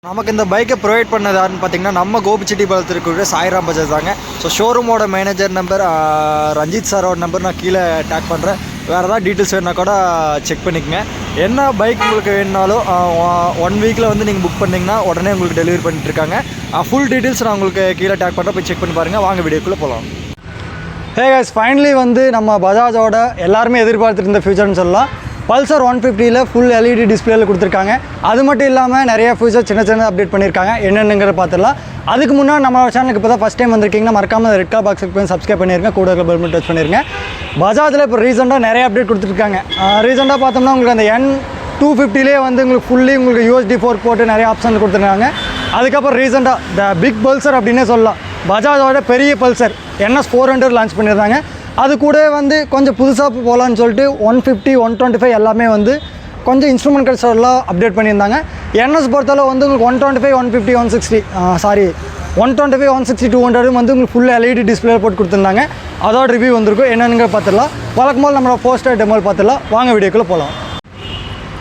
நமக்கு இந்த பைக்கை ப்ரொவைட் பண்ணது யாருன்னு பார்த்தீங்கன்னா நம்ம கோபிச்செட்டிப்பாளையத்தில் இருக்கக்கூடிய சாய்ராம் பஜாஜ் தாங்க. ஸோ ஷோரூமோட மேனேஜர் நம்பர் ரஞ்சித் சாரோட நம்பர் நான் கீழே டேக் பண்ணுறேன். வேறு ஏதாவது டீட்டெயில்ஸ் வேணுன்னா கூட செக் பண்ணிக்கங்க. என்ன பைக் உங்களுக்கு வேணுனாலும் 1 வீக்கில் வந்து நீங்கள் புக் பண்ணிங்கன்னா உடனே உங்களுக்கு டெலிவரி பண்ணிட்டுருக்காங்க. ஃபுல் டீட்டெயில்ஸ் நான் உங்களுக்கு கீழே டேக் பண்ணுறேன், போய் செக் பண்ணி பாருங்கள். வாங்க வீடியோக்குள்ளே போகலாம். ஹே கைஸ், ஃபைனலி வந்து நம்ம பஜாஜோட எல்லாருமே எதிர்பார்த்துட்டு இருந்த ஃபியூச்சர்னு சொல்லலாம். பல்சர் 150ல் ஃபுல் எல்இடி டிஸ்பிளேல கொடுத்துருக்காங்க. அது மட்டும் இல்லாமல் நிறைய ஃபியூச்சர் சின்ன அப்டேட் பண்ணியிருக்காங்க. என்னென்னுங்கிற பார்த்துடலாம். அதுக்கு முன்னாடி நம்ம சேனலுக்கு இப்போ தான் ஃபஸ்ட் டைம் வந்திருக்கீங்கன்னா மறக்காமல் ரெட் கலர் பாக்ஸுக்கு போய் சப்ஸ்கிரைப் பண்ணியிருங்க, கூட பெல் பட்டன் டச் பண்ணியிருங்க. பஜாஜில் இப்போ ரீசெண்டாக நிறைய அப்டேட் கொடுத்துருக்காங்க. ரீசெண்டாக பார்த்தோம்னா உங்களுக்கு அந்த N250லே வந்து உங்களுக்கு ஃபுல்லி உங்களுக்கு USB 4 போட்டு நிறைய ஆப்ஷன் கொடுத்துருக்காங்க. அதுக்கப்புறம் ரீசெண்டாக த பிக் பல்சர் அப்படின்னே சொல்லலாம். பஜாஜோட பெரிய பல்சர் NS 400 லான்ச் பண்ணியிருந்தாங்க. அது கூட வந்து கொஞ்சம் புதுசாக போகலான்னு சொல்லிட்டு 150, 125 எல்லாமே வந்து கொஞ்சம் இன்ஸ்ட்ருமெண்ட் எல்லாம் அப்டேட் பண்ணியிருந்தாங்க. NS பொறுத்தளவு வந்து உங்களுக்கு 125, 150, 160 125, 160, 200 வந்து உங்களுக்கு ஃபுல் எல்இடி டிஸ்பிளே போட்டு கொடுத்துருந்தாங்க. அதோட ரிவ்யூ வந்திருக்கும். என்னென்னு பார்த்துடலாம். வழக்கம் போல் நம்மளோட போஸ்டர் டெமோ பார்த்துடலாம். வாங்க வீடியோக்குள்ளே போகலாம்.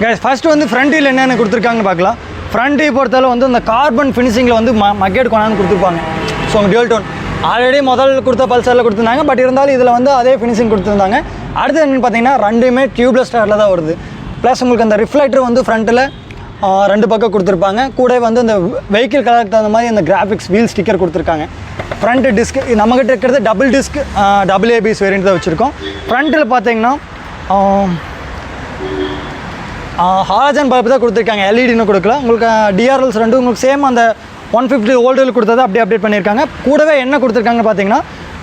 கைஸ், ஃபஸ்ட்டு வந்து ஃப்ரண்ட் வீல் என்னென்ன கொடுத்துருக்காங்கன்னு பார்க்கலாம். ஃப்ரண்ட் வீல் பொறுத்தளவு வந்து இந்த கார்பன் ஃபினிஷிங்கில் வந்து மக்கேட் கொண்டாந்து கொடுத்துருப்பாங்க. ஸோ உங்கள் டியூல் டோன் ஆல்ரெடி முதல் கொடுத்த பல்சரில் கொடுத்துருந்தாங்க. பட் இருந்தாலும் இதில் வந்து அதே ஃபினிஷிங் கொடுத்துருந்தாங்க. அடுத்து என்னென்னு பார்த்தீங்கன்னா ரெண்டுமே டியூப்லெஸ் ஸ்டாரில் தான் வருது. ப்ளஸ் உங்களுக்கு அந்த ரிஃப்ளெக்டர் வந்து ஃப்ரண்ட்டில் 2 பக்கம் கொடுத்துருப்பாங்க. கூட வந்து இந்த வெஹிக்கிள் கலருக்கு தகுந்த மாதிரி அந்த கிராஃபிக்ஸ் வீல் ஸ்டிக்கர் கொடுத்துருக்காங்க. ஃப்ரண்ட் டிஸ்க் நம்மகிட்ட இருக்கிறது டபுள் டிஸ்க் ABS வேரியண்ட் தான் வச்சுருக்கோம். ஃப்ரண்ட்டில் பார்த்தீங்கன்னா ஹாலஜன் பல்ப் தான் கொடுத்துருக்காங்க, எல்இடின்னு கொடுக்கல. உங்களுக்கு டிஆர்எல்ஸ் ரெண்டும் உங்களுக்கு சேம் அந்த 150 வோல்ட்டில் கொடுத்தது அப்படியே அப்டேட் பண்ணியிருக்காங்க. கூடவே என்ன கொடுத்துருக்காங்க பார்த்தீங்கன்னா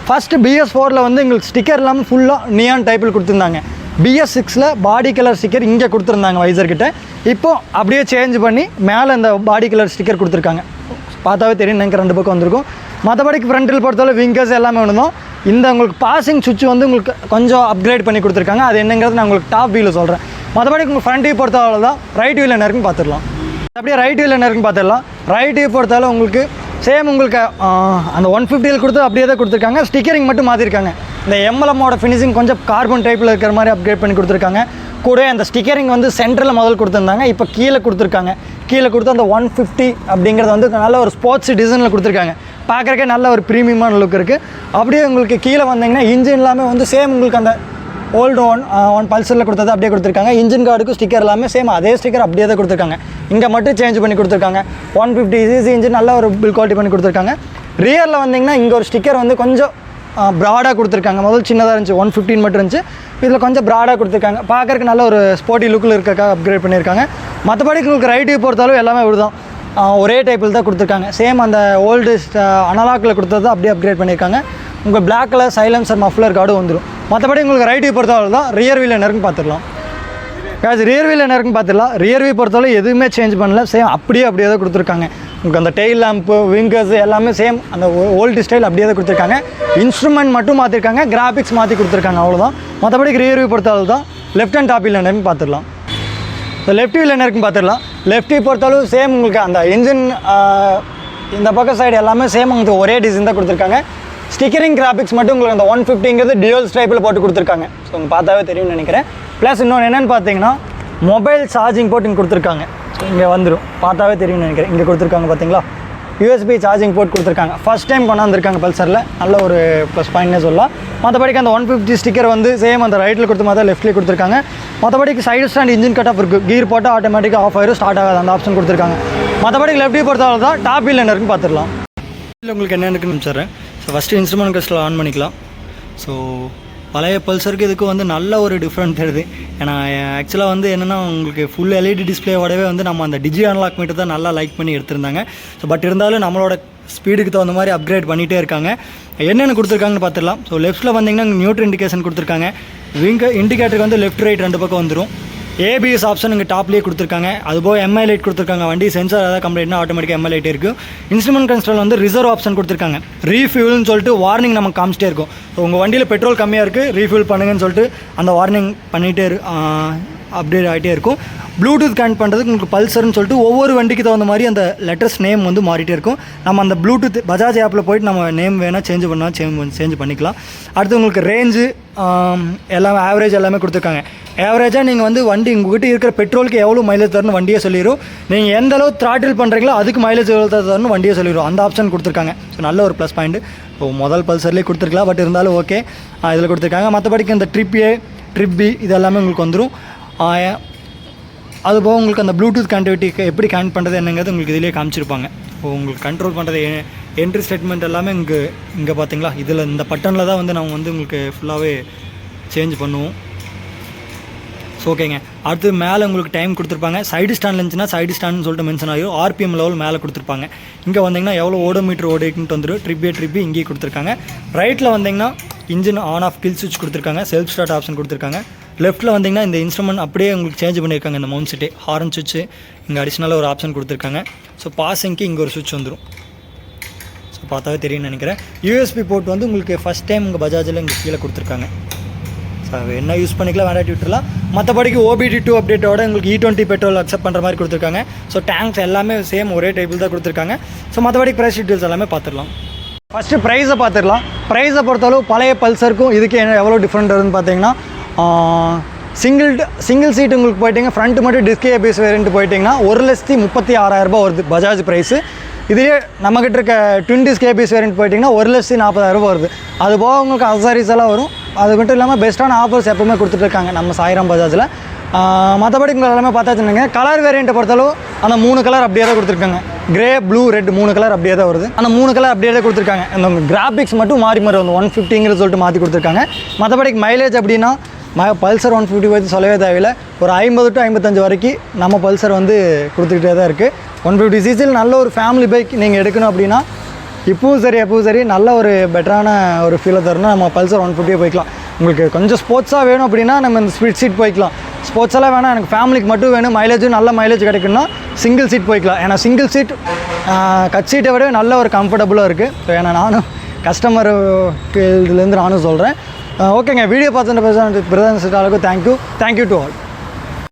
ஃபஸ்ட்டு BS4ல் வந்து எங்களுக்கு ஸ்டிக்கர் இல்லாமல் ஃபுல்லாக நியான் டைப்பில் கொடுத்துருந்தாங்க. BS6ல் பாடி கலர் ஸ்டிக்கர் இங்கே கொடுத்துருந்தாங்க வைசர்கிட்ட. இப்போது அப்படியே சேஞ்ச் பண்ணி மேலே இந்த பாடி கலர் ஸ்டிக்கர் கொடுத்துருக்காங்க. பார்த்தாவே தெரியும், எனக்கு 2 பக்கம் வந்திருக்கும். மற்றபடிக்கு ஃப்ரண்ட்டில் பொறுத்தவரை விங்கர்ஸ் எல்லாமே ஒன்று. இந்த உங்களுக்கு பாசிங் சுவிட்ச் வந்து உங்களுக்கு கொஞ்சம் அப்கிரேட் பண்ணி கொடுத்துருக்காங்க. அது என்னங்கிறது நான் உங்களுக்கு டாப் வியூவில் சொல்கிறேன். மற்றபடி உங்களுக்கு ஃப்ரண்ட் வியூ பொறுத்தவரை தான். ரைட் வியூவில் என்ன இருக்குன்னு பார்த்துடலாம். அப்படியே ரைட் வியூவில் என்ன இருக்குன்னு பார்த்துடலாம். ரைட் வியூ பொறுத்தவரை உங்களுக்கு சேம் உங்களுக்கு அந்த 150ல் கொடுத்து அப்படியே தான் கொடுத்துருக்காங்க. ஸ்டிக்கரிங் மட்டும் மாற்றிருக்காங்க. இந்த எம்எல்எம்மோட ஃபினிஷிங் கொஞ்சம் கார்பன் டைப்பில் இருக்கிற மாதிரி அப்கிரேட் பண்ணி கொடுத்துருக்காங்க. கூட அந்த ஸ்டிக்கரிங் வந்து சென்டரில் முதல் கொடுத்துருந்தாங்க, இப்போ கீழே கொடுத்துருக்காங்க. கீழே கொடுத்து அந்த 150 அப்படிங்கிறது வந்து நல்ல ஒரு ஸ்போர்ட்ஸ் டிசைனில் கொடுத்துருக்காங்க. பார்க்குறக்கே நல்ல ஒரு ப்ரீமியமான லுக் இருக்குது. அப்படியே உங்களுக்கு கீழே வந்தீங்கன்னா இன்ஜின் எல்லாமே வந்து சேம் உங்களுக்கு அந்த ஓல்டு ஒன் பல்சரில் கொடுத்தது அப்படியே கொடுத்துருக்காங்க. இன்ஜின் கார்டுக்கும் ஸ்டிக்கர் எல்லாமே சேம் அதே ஸ்டிக்கர் அப்படியே தான் கொடுத்துருக்காங்க. இங்கே மட்டும் சேஞ்ச் பண்ணி கொடுத்துருக்காங்க. 150cc இன்ஜின் நல்ல ஒரு பில் குவாலிட்டி பண்ணி கொடுத்துருக்காங்க. ரியரில் வந்தீங்கன்னா இங்கே ஒரு ஸ்டிக்கர் வந்து கொஞ்சம் ப்ராடாக கொடுத்துருக்காங்க. முதல் சின்னதாக இருந்துச்சு, 115 மட்டும் இருந்துச்சு. இதில் கொஞ்சம் ப்ராடாக கொடுத்துருக்காங்க. பார்க்குறக்கு நல்ல ஒரு ஸ்போர்ட்டி லுக்கில் இருக்க அப்கிரேட் பண்ணியிருக்காங்க. மற்றபடி உங்களுக்கு ரைட் வியூ பொறுத்தாலும் எல்லாமே விடுதான் ஒரே டைப்பில் தான் கொடுத்துருக்காங்க. சேம் அந்த ஓல்டு அனலாக்கில் கொடுத்தது அப்படியே அப்கிரேட் பண்ணியிருக்காங்க. உங்கள் பிளாக் கலர் சைலன்சர் மஃப்ளர் கார்டும் வந்துடும். மற்றபடி உங்களுக்கு ரைட் வியூ பொறுத்தவரை தான். ரியர் வீல் என்ன இருக்குன்னு பார்த்துடலாம். ரியர் வீல் என்ன இருக்குன்னு பார்த்துடலாம். ரியர் வியூ பொறுத்தவரை எதுவுமே சேஞ்ச் பண்ணல, சேம் அப்படியே தான் கொடுத்துருக்காங்க. உங்களுக்கு அந்த டெயில் லேம்ப்பு, விங்கர்ஸ் எல்லாமே சேம் அந்த ஓல்டு ஸ்டைல் அப்படியே தான் கொடுத்துருக்காங்க. இன்ஸ்ட்ருமெண்ட் மட்டும் மாற்றிருக்காங்க, கிராஃபிக்ஸ் மாற்றி கொடுத்துருக்காங்க, அவ்வளோதான். மற்றபடி ரியர் வியூ பொறுத்தளவு தான். லெஃப்ட் அண்ட் டாப் வீல் என்ன இருக்குன்னு பார்த்துடலாம். இந்த லெஃப்ட் வீல் என்ன இருக்குன்னு பார்த்துடலாம். லெஃப்ட் வியூ பொறுத்தளவு சேம் உங்களுக்கு அந்த இன்ஜின் இந்த பக்கம் சைடு எல்லாமே சேம் உங்களுக்கு ஒரே டிசைன் தான் கொடுத்துருக்காங்க. ஸ்டிக்கரிங் கிராஃபிக்ஸ் மட்டும் உங்களுக்கு அந்த 150ங்கிறது டியூல் ஸ்டைப்பில் போட்டு கொடுத்துருக்காங்க. ஸோ உங்களுக்கு பார்த்தாவே தெரியும்னு நினைக்கிறேன். ப்ளஸ் இன்னொன்று என்னென்னு பார்த்தீங்கன்னா மொபைல் சார்ஜிங் போர்ட் இங்கே கொடுத்துருக்காங்க. ஸோ இங்கே வந்துடும், பார்த்தாவே தெரியும்னு நினைக்கிறேன். இங்கே கொடுத்துருக்காங்க பார்த்தீங்களா, USB சார்ஜிங் போர்ட் கொடுத்துருக்காங்க. ஃபஸ்ட் டைம் கொண்டாந்துருக்காங்க பல்சரில், நல்ல ஒரு ப்ளஸ் பாயிண்ட்னே சொல்லலாம். மற்றபடிக்கு அந்த 150 ஸ்டிக்கர் வந்து சேம் அந்த ரைட்டில் கொடுத்த மாதிரி லெஃப்ட்லேயே கொடுத்துருக்காங்க. மற்றபடிக்கு side stand engine cut off இருக்குது. கீர் போட்டால் ஆட்டோமேட்டிக்காக ஆஃப் ஆயிரும், ஸ்டார்ட் ஆகாது, அந்த ஆப்ஷன் கொடுத்துருக்காங்க. மற்றபடி லெஃப்ட் வியூ பொறுத்தவரை தான். டாப் வீல் என்ன இருக்குன்னு பார்த்துடலாம். உங்களுக்கு என்ன இருக்குன்னு நினச்சிட்றேன். So first instrument cluster on பண்ணிக்கலாம். ஸோ பழைய பல்சருக்கு இதுக்கு வந்து நல்ல ஒரு டிஃப்ரெண்ட் தெரியுது. ஏன்னா ஆக்சுவலாக வந்து என்னென்னா உங்களுக்கு ஃபுல் எல்இடி டிஸ்பிளேவோடவே வந்து நம்ம அந்த டிஜி அன்லாக் மீட்டர் தான் நல்லா லைக் பண்ணி எடுத்திருந்தாங்க. ஸோ பட் இருந்தாலும் நம்மளோட ஸ்பீடுக்கு தகுந்த மாதிரி அப்கிரேட் பண்ணிகிட்டே இருக்காங்க. என்னென்ன கொடுத்துருக்காங்கன்னு பார்த்துடலாம். ஸோ லெஃப்ட்டில் வந்தீங்கன்னா நியூட்ரல் இண்டிகேஷன் கொடுத்துருக்காங்க. இண்டிகேட்டருக்கு வந்து லெஃப்ட் ரைட் 2 பக்கம் வந்துடும். ABS ஆப்ஷன் இங்கே டாப்லேயே கொடுத்துருக்காங்க. அதுபோக MI லைட் கொடுத்துருக்காங்க. வண்டி சென்சார் ஏதாவது கம்ப்ளைண்ட்னா ஆட்டோமேட்டிக்காக MI லைட் இருக்குது. இன்ஸ்ட்ருமெண்ட் கன்சோல் வந்து ரிசர்வ் ஆப்ஷன் கொடுத்துருக்காங்க. ரீஃபியூல்னு சொல்லிட்டு வார்னிங் நமக்கு காமிச்சிட்டே இருக்கும். ஸோ உங்கள் வண்டியில் பெட்ரோல் கம்மியாக இருக்குது, ரீஃபியூல் பண்ணுங்கன்னு சொல்லிட்டு அந்த வார்னிங் பண்ணிகிட்டே அப்டேட் ஆகிட்டே இருக்கும். ப்ளூடூத் கனெக்ட் பண்ணுறதுக்கு உங்களுக்கு பல்சர்னு சொல்லிட்டு ஒவ்வொரு வண்டிக்கு தகுந்த மாதிரி அந்த லெட்டர்ஸ் நேம் வந்து மாறிட்டே இருக்கும். நம்ம அந்த ப்ளூடூத் பஜாஜ் ஆப்பில் போய்ட்டு நம்ம நேம் வேணால் சேஞ்ச் பண்ணால் சேஞ்ச் பண்ணிக்கலாம். அடுத்து உங்களுக்கு ரேஞ்சு எல்லாமே ஆவரேஜ் எல்லாமே கொடுத்துருக்காங்க. ஆவரேஜாக நீங்கள் வந்து வண்டி உங்கள்கிட்ட இருக்கிற பெட்ரோலுக்கு எவ்வளோ மைலேஜ் தரணும் வண்டியை சொல்லிடும். நீங்கள் எந்த அளவு த்ராட்டில் பண்ணுறீங்களோ அதுக்கு மைலேஜ் எவ்வளோ தரணும் வண்டியை சொல்லிடும். அந்த ஆப்ஷன் கொடுத்துருக்காங்க. ஸோ நல்ல ஒரு ப்ளஸ் பாயிண்ட். இப்போ முதல் பல்சர்லேயே கொடுத்துருக்கலாம், பட் இருந்தாலும் ஓகே இதில் கொடுத்துருக்காங்க. மற்றபடிக்கு இந்த ட்ரிப் ஏ ட்ரிப் பி இது எல்லாமே உங்களுக்கு வந்துடும். அதுபோக உங்களுக்கு அந்த ப்ளூடூத் கனெக்டிவிட்டிக்கு எப்படி கனெக்ட் பண்ணுறது என்னங்கிறது உங்களுக்கு இதிலே காமிச்சிருப்பாங்க. இப்போ உங்களுக்கு கண்ட்ரோல் பண்ணுறது என்ட்ரி ஸ்டேட்மெண்ட் எல்லாமே இங்கே பார்த்தீங்களா, இதில் இந்த பட்டனில் தான் வந்து நம்ம வந்து உங்களுக்கு ஃபுல்லாகவே சேஞ்ச் பண்ணுவோம். ஸோ ஓகேங்க. அடுத்து மேலே உங்களுக்கு டைம் கொடுத்துருப்பாங்க. சைடு ஸ்டாண்ட் இருந்துச்சுன்னா சைடு ஸ்டாண்ட்னு சொல்லிட்டு மென்ஷன் ஆகிடும். ஆர்பிஎம் லெவல் மேலே கொடுத்துருப்பாங்க. இங்கே வந்தீங்கன்னா எவ்வளோ ஓடோமீட்டர் ஓடிக்கிட்டு வந்துடும். ட்ரிப் இங்கேயே கொடுத்துருக்காங்க. ரைட்டில் வந்தீங்கன்னா இன்ஜின் ஆன் ஆஃப் கில் சுவிட்ச் கொடுத்துருக்காங்க. செல்ஃப் ஸ்டார்ட் ஆப்ஷன் கொடுத்துருக்காங்க. லெஃப்ட்டில் வந்தீங்கன்னா இந்த இன்ஸ்ட்ருமெண்ட் அப்படியே உங்களுக்கு சேஞ்ச் பண்ணியிருக்காங்க. இந்த மவுண்ட் செட்டே ஹாரன் சுவிட்ச் இங்கே அடிஷ்னலாக ஒரு ஆப்ஷன் கொடுத்துருக்காங்க. ஸோ பாசிங்க்கு இங்கே ஒரு சுவிட்ச் வந்துடும். ஸோ பார்த்தாவே தெரியும்னு நினைக்கிறேன். யூஎஸ்பி போர்ட் வந்து உங்களுக்கு ஃபஸ்ட் டைம் உங்கள் பஜாஜில் இங்கே கீழே கொடுத்துருக்காங்க. ஸோ என்ன யூஸ் பண்ணிக்கலாம், வேண்டாட்டி விட்டுலாம். மற்றபடிக்கு OBD2 அப்டேட்டோட உங்களுக்கு E20 பெட்ரோல் அக்செப்ட் பண்ணுற மாதிரி கொடுத்துருக்காங்க. ஸோ டேங்க்ஸ் எல்லாமே சேம் ஒரே டைப்பில் தான் கொடுத்துருக்காங்க. ஸோ மற்றபடி ப்ரைஸ் டீட்டெயில்ஸ் எல்லாமே பார்த்துடலாம். ஃபஸ்ட்டு ப்ரைஸை பார்த்துடலாம். ப்ரைஸை பொறுத்தளவு பழைய பல்சருக்கும் இதுக்கு எவ்வளோ டிஃப்ரெண்ட் வருதுன்னு பார்த்தீங்கன்னா, சிங்கிள் சீட் உங்களுக்கு போயிட்டீங்க ஃப்ரண்ட் மட்டும் டிஸ்க் ஏபிஎஸ் வேரியன்ட் போயிட்டிங்கன்னா 1,36,000 வருது பஜாஜ் ப்ரைஸு. இதுலேயே நம்மக்கிட்ட இருக்க ட்வின் டிஸ்க் ஏபிஎஸ் வேரியன்ட் போயிட்டிங்கன்னா 1,40,000 வருது. அது போக உங்களுக்கு அக்சசரிஸ் எல்லாம் வரும். அது மட்டும் இல்லாமல் பெஸ்ட்டான ஆஃபர்ஸ் எப்பவுமே கொடுத்துட்ருக்காங்க நம்ம சாய்ராம் பஜாஜில். மற்றபடி உங்களுக்கு எல்லாமே பார்த்தாச்சுங்க. கலர் வேரியண்ட்டை பொறுத்தளவு அந்த 3 கலர் அப்படியே தான் கொடுத்துருக்காங்க. கிரே, ப்ளூ, ரெட் 3 கலர் அப்படியே தான் வருது. அந்த 3 கலர் அப்படியே தான் கொடுத்துருக்காங்க. அந்த கிராஃபிக்ஸ் மட்டும் மாறி வந்து 150 சொல்லிட்டு மாற்றி கொடுத்துருக்காங்க. மற்றபடிக்கு மைலேஜ் அப்படின்னா பல்சர் 150 பற்றி சொல்லவே தேவையில்லை. ஒரு 50 to 55 வரைக்கும் நம்ம பல்சர் வந்து கொடுத்துக்கிட்டே தான் இருக்குது. 150 சிசியில் நல்ல ஒரு ஃபேமிலி பைக் நீங்கள் எடுக்கணும் அப்படின்னா எப்பவும் சரி நல்ல ஒரு பெட்டரான ஒரு ஃபீலை தரணும். நம்ம பல்சர் 150 போய்க்கலாம். உங்களுக்கு கொஞ்சம் ஸ்போர்ட்ஸாக வேணும் அப்படின்னா நம்ம இந்த ஸ்பிளிட் சீட் போய்க்கலாம். ஸ்போர்ட்ஸெல்லாம் வேணாம், எனக்கு ஃபேமிலிக்கு மட்டும் வேணும், மைலேஜும் நல்ல மைலேஜ் கிடைக்குன்னா சிங்கிள் சீட் போய்க்கலாம். ஏன்னா சிங்கிள் சீட் கட் சீட்டை விட நல்ல ஒரு கம்ஃபர்டபுளாக இருக்குது. ஸோ ஏன்னா நானும் கஸ்டமர் இதுலேருந்து நானும் சொல்கிறேன். ஓகேங்க. வீடியோ பார்த்துட்டு பிரதான அளவுக்கு தேங்க்யூ டு ஆல்.